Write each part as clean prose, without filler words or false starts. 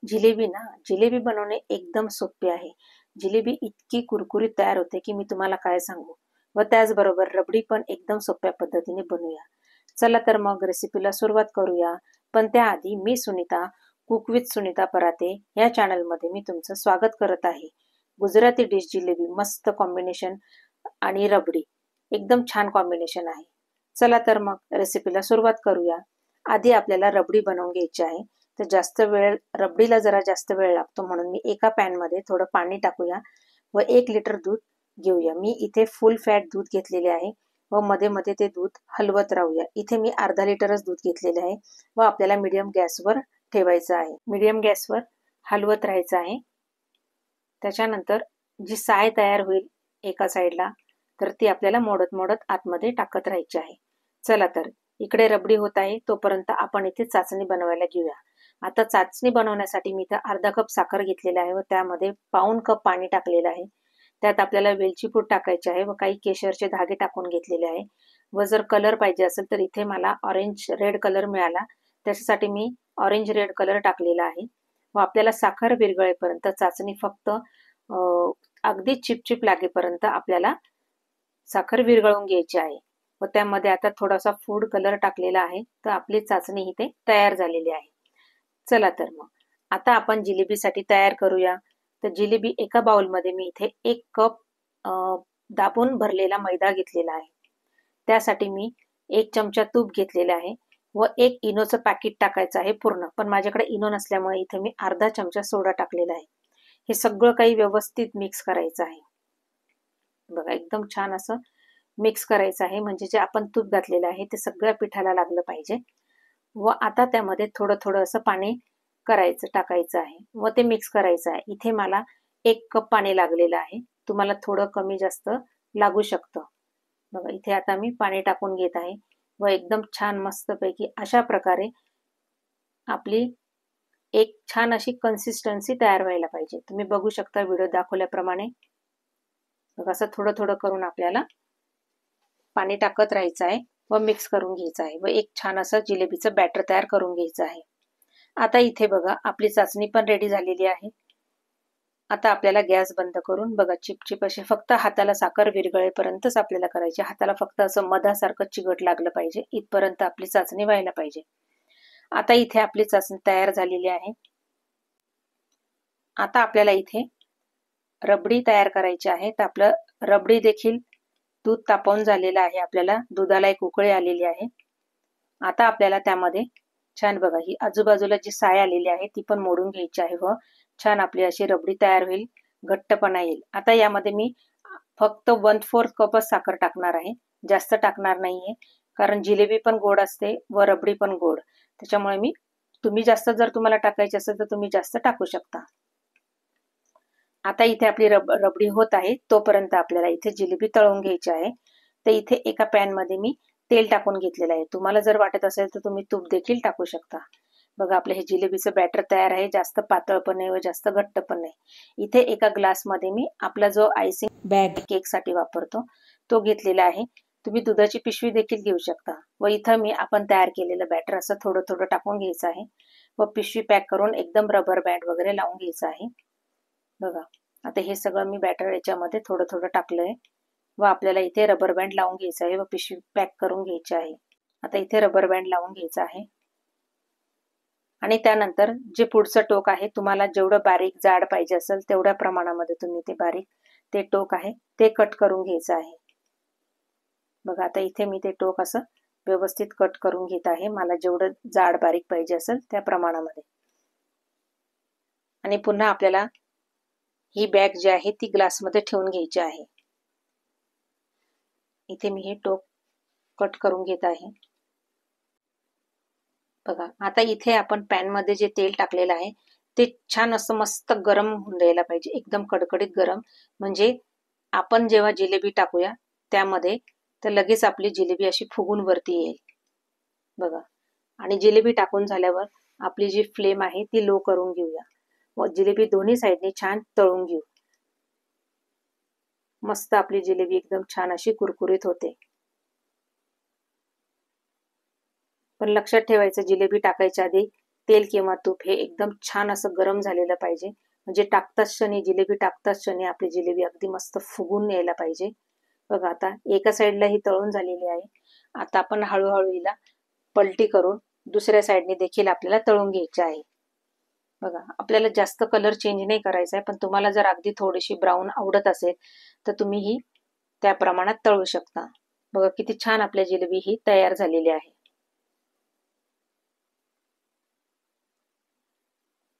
जिलेबी बनवणे एकदम सोपे आहे. जिलेबी इतकी कुरकुरीत तयार होते की मी तुम्हाला काय सांगू. व त्याचबरोबर रबडी पण एकदम सोप्या पद्धतीने बनवूया. चला तर मग रेसिपीला सुरुवात करूया. पण त्याआधी मी सुनीता, कुक विथ सुनीता पराते या चॅनलमध्ये मी तुमचं स्वागत करत आहे. गुजराती डिश जिलेबी मस्त कॉम्बिनेशन आणि रबडी एकदम छान कॉम्बिनेशन आहे. चला तर मग रेसिपीला सुरुवात करूया. आधी आपल्याला रबडी बनवून घ्यायची आहे. तर रबडीला जरा जास्त वेळ लागतो, म्हणून मी एका पॅनमध्ये थोडं पाणी टाकूया व 1 लिटर दूध घेऊया. मी इथे फुल फॅट दूध घेतलेले आहे व मध्ये मध्ये ते दूध हलवत राहूया. इथे मी अर्धा लिटरच दूध घेतलेले आहे व आपल्याला मीडियम गॅसवर ठेवायचं आहे. मीडियम गॅसवर हलवत राहायचं आहे. त्याच्यानंतर जी साय तयार होईल एका साईडला, तर ती आपल्याला मोडत मोडत आतमध्ये टाकत राहायची आहे. चला तर इकडे रबडी होत आहे, तोपर्यंत आपण इथे चाचणी बनवायला घेऊया. आता चाचणी बनवण्यासाठी मी इथं अर्धा कप साखर घेतलेला आहे व त्यामध्ये पाऊण कप पाणी टाकलेलं आहे. त्यात आपल्याला वेलची पूड टाकायची आहे व काही केशरचे धागे टाकून घेतलेले आहे. व जर कलर पाहिजे असेल तर इथे मला ऑरेंज रेड कलर मिळाला, त्याच्यासाठी मी ऑरेंज रेड कलर टाकलेला आहे. व आपल्याला साखर विरघळेपर्यंत चाचणी फक्त अगदी चिपचिप लागेपर्यंत आपल्याला साखर विरघळून घ्यायची आहे. व त्यामध्ये आता थोडासा फूड कलर टाकलेला आहे, तर आपली चाचणी इथे तयार झालेली आहे. चला तर मग आता आपण जिलेबीसाठी तयार करूया. तर जिलेबी एका बाउलमध्ये मी इथे 1 कप दाबून भरलेला मैदा घेतलेला आहे. त्यासाठी मी 1 चमचा तूप घेतलेला आहे व 1 इनोचं पॅकेट टाकायचं आहे पूर्ण. पण माझ्याकडे इनो नसल्यामुळे इथे मी अर्धा चमचा सोडा टाकलेला आहे. हे सगळं काही व्यवस्थित मिक्स करायचं आहे. बघा एकदम छान असं मिक्स करायचं आहे, म्हणजे जे आपण तूप घातलेलं आहे ते सगळ्या पिठाला लागलं पाहिजे. व आता त्यामध्ये थोडं थोडं असं पाणी टाकायचं आहे व ते मिक्स करायचं आहे. इथे मला 1 कप पाणी लागलेलं आहे. तुम्हाला थोडं कमी जास्त लागू शकतं. बघा इथे आता मी पाणी टाकून घेत आहे व एकदम छान मस्तपैकी अशा प्रकारे आपली एक छान अशी कन्सिस्टन्सी तयार व्हायला पाहिजे. तुम्ही बघू शकता व्हिडिओ दाखवल्याप्रमाणे. बघा असं थोडं थोडं करून आपल्याला पाणी टाकत राहायचं आहे व मिक्स करून घ्यायचं आहे व एक छान असं जिलेबीचं बॅटर तयार करून घ्यायचं आहे. आता इथे बघा आपली चाचणी पण रेडी झालेली आहे. आता आपल्याला गॅस बंद करून बघा चिपचिप असे फक्त हाताला साखर विरघळेपर्यंतच आपल्याला करायचे. हाताला फक्त असं मधासारखं चिकट लागलं पाहिजे, इथपर्यंत आपली चाचणी व्हायला पाहिजे. आता इथे आपली चाचणी तयार झालेली आहे. आता आपल्याला इथे रबडी तयार करायची आहे. तर आपलं रबडी देखील दूध तापवून झालेलं आहे. आपल्याला दुधाला एक उकळी आलेली आहे. आता आपल्याला त्यामध्ये छान बघा ही आजूबाजूला जी साय आलेली आहे ती पण मोडून घ्यायची आहे व छान आपली अशी रबडी तयार होईल, घट्टपणा येईल. आता यामध्ये मी फक्त 1/4 कपच साखर टाकणार आहे, जास्त टाकणार नाहीये, कारण जिलेबी पण गोड असते व रबडी पण गोड. त्याच्यामुळे तुम्ही जास्त जर तुम्हाला टाकायची असेल तर तुम्ही जास्त टाकू शकता. आता इथे आपली रबडी होत आहे, तोपर्यंत आपल्याला इथे जिलेबी तळून घ्यायची आहे. तर इथे एका पॅन मध्ये मी तेल टाकून घेतलेलं आहे. तुम्हाला जर वाटत असेल तर तुम्ही तूप देखील टाकू शकता. बघा आपलं हे जिलेबीचं बॅटर तयार आहे. जास्त पातळ पण नाही व जास्त घट्ट पण नाही. इथे एका ग्लासमध्ये मी आपला जो आयसिंग बॅग केकसाठी वापरतो तो घेतलेला आहे. तुम्ही दुधाची पिशवी देखील घेऊ शकता. व इथं मी आपण तयार केलेलं बॅटर असं थोडं थोडं टाकून घ्यायचं आहे व पिशवी पॅक करून एकदम रबर बँड वगैरे लावून घ्यायचं आहे. बघा आता हे सगळं मी बॅटर याच्यामध्ये थोडं थोडं टाकलंय व आपल्याला इथे रबर बँड लावून घ्यायचं आहे व पिशवी पॅक करून घ्यायची आहे. आता इथे रबर बँड लावून घ्यायचं आहे आणि त्यानंतर जे पुढचं टोक आहे, तुम्हाला जेवढं बारीक जाड पाहिजे असेल तेवढ्या प्रमाणामध्ये तुम्ही ते टोक आहे ते कट करून घ्यायचं आहे. बघा आता इथे मी ते टोक असं व्यवस्थित कट करून घेत आहे, मला जेवढं जाड बारीक पाहिजे असेल त्या प्रमाणामध्ये. आणि पुन्हा आपल्याला ही बॅग जी आहे ती ग्लासमध्ये ठेवून घ्यायची आहे. इथे मी हे टोक कट करून घेत आहे. बघा आता इथे आपण पॅन मध्ये जे तेल टाकलेलं आहे ते छान असं मस्त गरम होऊन द्यायला पाहिजे, एकदम कडकडीत गरम. म्हणजे आपण जेव्हा जिलेबी टाकूया त्यामध्ये तर लगेच आपली जिलेबी अशी फुगून वरती येईल. बघा आणि जिलेबी टाकून झाल्यावर आपली जी फ्लेम आहे ती लो करून घेऊया व जिलेबी दोन्ही साईडने छान तळून घेऊ. मस्त आपली जिलेबी एकदम छान अशी कुरकुरीत होते. पण लक्षात ठेवायचं जिलेबी टाकायच्या आधी तेल किंवा तूप हे एकदम छान असं गरम झालेलं पाहिजे. म्हणजे टाकताच क्षणी, जिलेबी टाकताच क्षणी आपली जिलेबी अगदी मस्त फुगून यायला पाहिजे. बघा आता एका साईडला ही तळून झालेली आहे. आता आपण हळूहळू हिला पलटी करून दुसऱ्या साईडने देखील आपल्याला तळून घ्यायची आहे. बघा आपल्याला जास्त कलर चेंज नाही करायचा आहे, पण तुम्हाला जर अगदी थोडीशी ब्राऊन आवडत असेल तर तुम्ही ही त्या प्रमाणात तळू शकता. बघा किती छान आपल्या जिलेबी ही तयार झालेली आहे.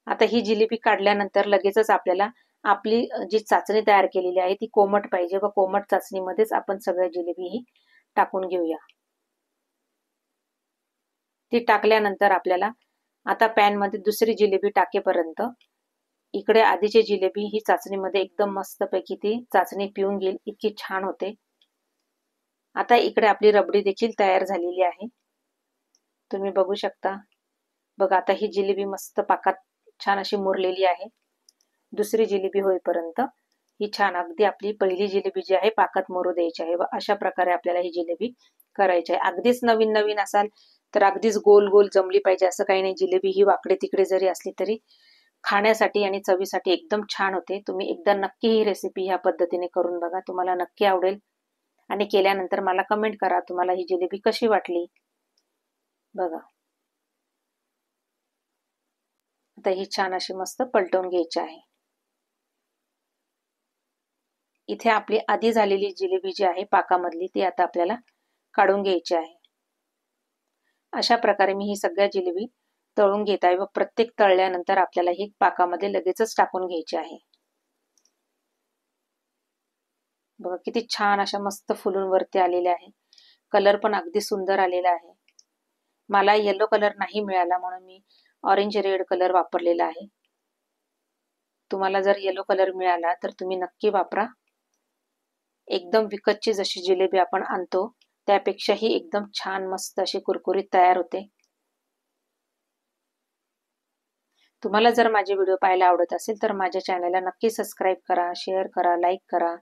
आता ही जिलेबी काढल्यानंतर लगेचच आपल्याला आपली जी चाचणी तयार केलेली आहे ती कोमट पाहिजे व कोमट चाचणीमध्येच आपण सगळ्या जिलेबी ही टाकून घेऊया. ती टाकल्यानंतर आपल्याला आता पॅनमध्ये दुसरी जिलेबी टाकेपर्यंत इकडे आधीची जिलेबी ही चाचणीमध्ये एकदम मस्तपैकी ती चाचणी पिऊन घेईल इतकी छान होते. आता इकडे आपली रबडी देखील तयार झालेली आहे. तुम्ही बघू शकता. बघा आता ही जिलेबी मस्त पाकात छान अशी मुरलेली आहे. दुसरी जिलेबी होईपर्यंत ही छान अगदी आपली पहिली जिलेबी जी आहे पाकात मुरू द्यायची आहे व अशा प्रकारे आपल्याला ही जिलेबी करायची आहे. अगदीच नवीन नवीन असाल तर अगदीच गोल गोल जमली पाहिजे असं काही नाही. जिलेबी ही वाकडे तिकडे जरी असली तरी खाण्यासाठी आणि चवीसाठी एकदम छान होते. तुम्ही एकदा नक्की ही रेसिपी ह्या पद्धतीने करून बघा, तुम्हाला नक्की आवडेल. आणि केल्यानंतर मला कमेंट करा तुम्हाला ही जिलेबी कशी वाटली. बघा आता ही छान अशी मस्त पलटवून घ्यायची आहे. इथे आपली आधी झालेली जिलेबी जी आहे पाकामधली ती आता आपल्याला काढून घ्यायची आहे. अशा प्रकारे मी ही सगळ्या जिलेबी तळून घेत आहे व प्रत्येक तळल्यानंतर आपल्याला ही पाकामध्ये लगेचच टाकून घ्यायची आहे. बघा किती छान अशा मस्त फुलून वरती आलेल्या आहे. कलर पण अगदी सुंदर आलेला आहे. मला येलो कलर नाही मिळाला म्हणून मी ऑरेंज रेड कलर वापरलेला आहे. तुम्हाला जर येलो कलर मिळाला तर तुम्ही नक्की वापरा. एकदम विकतची जशी जिलेबी आपण आणतो त्यापेक्षाही एकदम छान मस्त अशी कुरकुरीत तयार होते. तुम्हाला जर माझे व्हिडिओ पाहायला आवडत असेल तर माझ्या चॅनलला नक्की सबस्क्राईब करा, शेअर करा, लाईक करा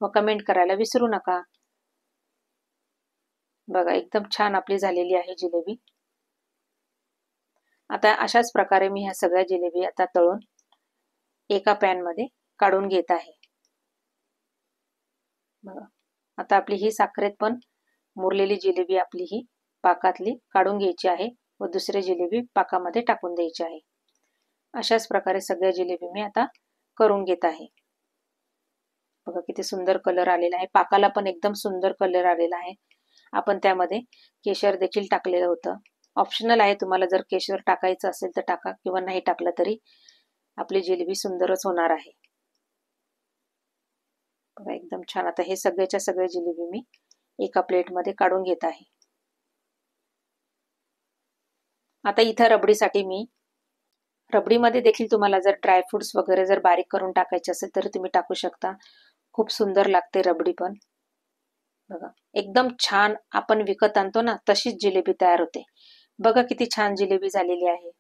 व कमेंट करायला विसरू नका. बघा एकदम छान आपली झालेली आहे जिलेबी. आता अशाच प्रकारे मी ह्या सगळ्या जिलेबी आता तळून एका पॅन मध्ये काढून घेत आहे. बघा आता आपली ही साखरेत पण मुरलेली जिलेबी आपली ही पाकातली काढून घ्यायची आहे व दुसरी जिलेबी पाकामध्ये टाकून द्यायची आहे. अशाच प्रकारे सगळ्या जिलेबी मी आता करून घेत आहे. बघा किती सुंदर कलर आलेला आहे. पाकाला पण एकदम सुंदर कलर आलेला आहे. आपण त्यामध्ये केशर देखील टाकलेलं होतं. ऑप्शनल आहे, तुम्हाला जर केशर टाकायचं असेल तर टाका किंवा नाही टाकलं तरी आपली जिलेबी सुंदरच होणार आहे. बघा एकदम छान. आता हे सगळ्याच्या सगळे जिलेबी मी एका प्लेटमध्ये काढून घेत आहे. आता इथं रबडीसाठी मी रबडीमध्ये देखील तुम्हाला जर ड्रायफ्रुट्स वगैरे जर बारीक करून टाकायचे असेल तर तुम्ही टाकू शकता. खूप सुंदर लागते रबडी पण. बघा एकदम छान आपण विकत आणतो ना तशीच जिलेबी तयार होते. बघा किती छान जिलेबी झालेली आहे.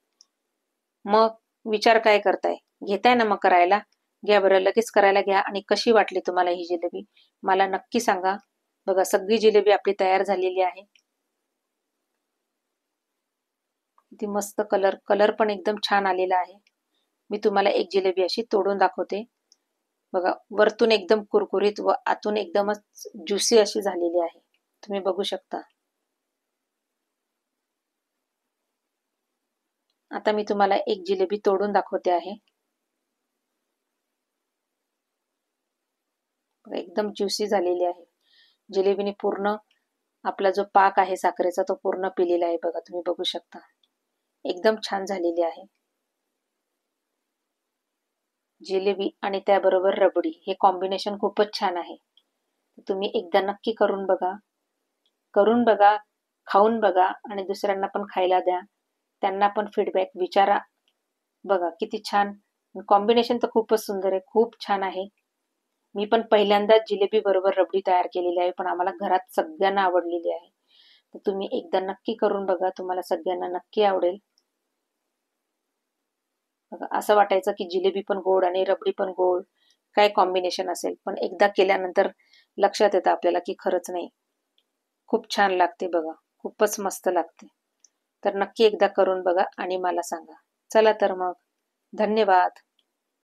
मग विचार काय करताय, घेताय ना मग करायला? घ्या बरं, लगेच करायला घ्या. आणि कशी वाटली तुम्हाला ही जिलेबी मला नक्की सांगा. बघा सगळी जिलेबी आपली तयार झालेली आहे. किती मस्त कलर पण एकदम छान आलेला आहे. मी तुम्हाला एक जिलेबी अशी तोडून दाखवते. बघा वरतून एकदम कुरकुरीत व आतून एकदमच ज्युसी अशी झालेली आहे. तुम्ही बघू शकता. आता मी तुम्हाला एक जिलेबी तोडून दाखवते आहे. एकदम ज्युसी झालेली आहे. जिलेबीने पूर्ण आपला जो पाक आहे साखरेचा तो पूर्ण पिलेला आहे. बघा तुम्ही बघू शकता. एकदम छान झालेली आहे जिलेबी आणि त्याबरोबर रबडी. हे कॉम्बिनेशन खूपच छान आहे. तुम्ही एकदा नक्की करून बघा, खाऊन बघा आणि दुसऱ्यांना पण खायला द्या. त्यांना पण फीडबॅक विचारा. बघा किती छान कॉम्बिनेशन तर खूपच सुंदर आहे. खूप छान आहे. मी पण पहिल्यांदाच जिलेबी बरोबर रबडी तयार केलेली आहे, पण आम्हाला घरात सगळ्यांना आवडलेली आहे. तर तुम्ही एकदा नक्की करून बघा, तुम्हाला सगळ्यांना नक्की आवडेल. बघा असं वाटायचं की जिलेबी पण गोड आणि रबडी पण गोड, काय कॉम्बिनेशन असेल. पण एकदा केल्यानंतर लक्षात येतं आपल्याला की खरंच नाही, खूप छान लागते. बघा खूपच मस्त लागते. तर नक्की एकदा करून बघा आणि मला सांगा. चला तर मग, धन्यवाद.